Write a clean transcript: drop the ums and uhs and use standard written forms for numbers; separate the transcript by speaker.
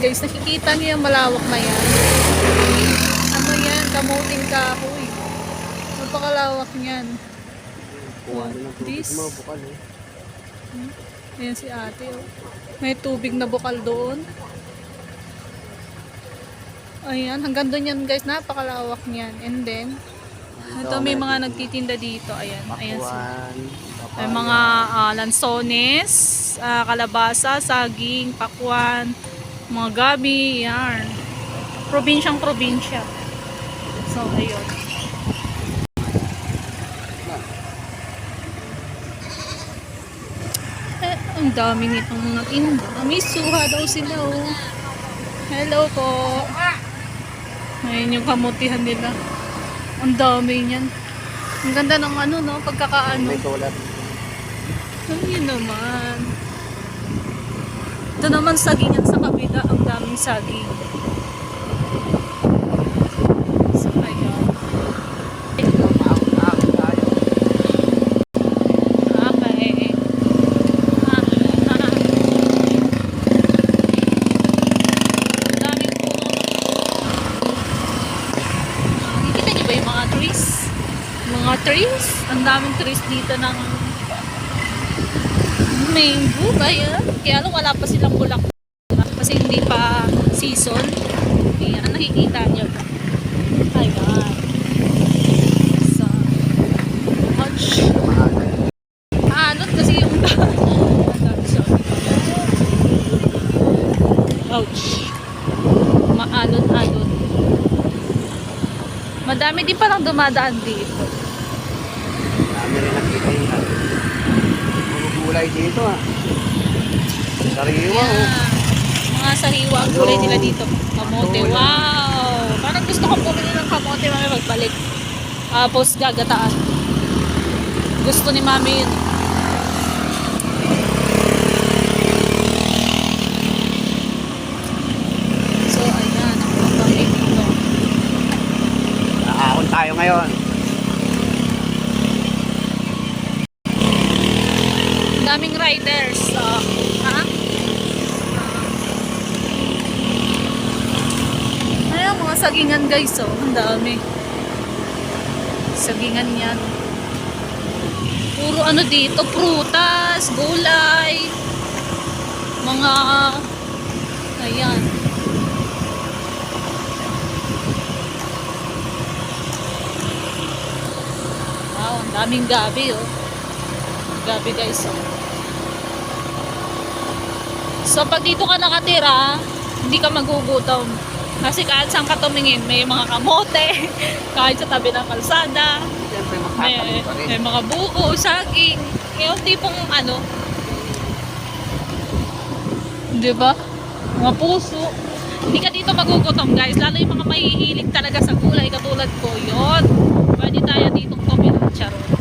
Speaker 1: guys, nakikita niyo yung malawak na yan. Ano yan? Kamuting kahoy. Napakalawak niyan.
Speaker 2: Kuha na ng tubig
Speaker 1: This.
Speaker 2: mo, bukal eh.
Speaker 1: Ayan si ate. Oh. May tubig na bukal doon. Ayan, hanggang doon yan guys. Napakalawak niyan. And then, ito may mga nagtitinda dito. Ayan. Ayan si. May mga lansones, kalabasa, saging, pakwan, mga gabi, yan. Probinsyang probinsya. So, ayun. Ang dami nitong mga tinda. May suha daw sila, oh. Hello po. Ayun yung kamutihan nila. Ang dami niyan. Ang ganda ng ano, no? Pagkakaano.
Speaker 2: May tulad.
Speaker 1: Ayun naman. Ito naman sagingan sa kabila. Ang daming saging. So, ayun. Okay. Ang daming puno. Nakikita niyo ba yung mga trees? Mga trees? Ang daming trees dito ng mango ba yan? Kaya lang wala pa silang bulak kasi hindi pa season. Ayan, nakikita nyo. Ayan. So, ouch. Maalot kasi yung ouch. Maalot-alot. Madami din palang dumadaan dito.
Speaker 2: Dami rin nakita yung gulay dito ah. Sariwa oh.
Speaker 1: Yeah. Mga sariwa ang gulay nila dito. Kamote. Wow! Parang gusto ko bumili ng kamote mami magbalik. Tapos gagataan. Gusto ni mami yun. So ayan. Ang pangit dito.
Speaker 2: Nakakon tayo ngayon.
Speaker 1: Daming riders. Ha? Ayan, mga sagingan guys. Oh. Ang dami. Sagingan yan. Puro ano dito. Prutas, gulay. Mga ayan. Wow, ang daming gabi oh. Gabi guys oh. So pag dito ka nakatira, hindi ka magugutom. Kasi kahit saan ka tumingin, may mga kamote, kahit sa tabi ng kalsada,
Speaker 2: Siyempre
Speaker 1: may,
Speaker 2: makakabit pa rin.
Speaker 1: may mga buko, saging, yung tipong ano, di ba? Mga puso. Hindi ka dito magugutom guys, lalo yung mga mahihilig talaga sa gulay katulad ko, yun. Pwede tayo ditong tumira, charot.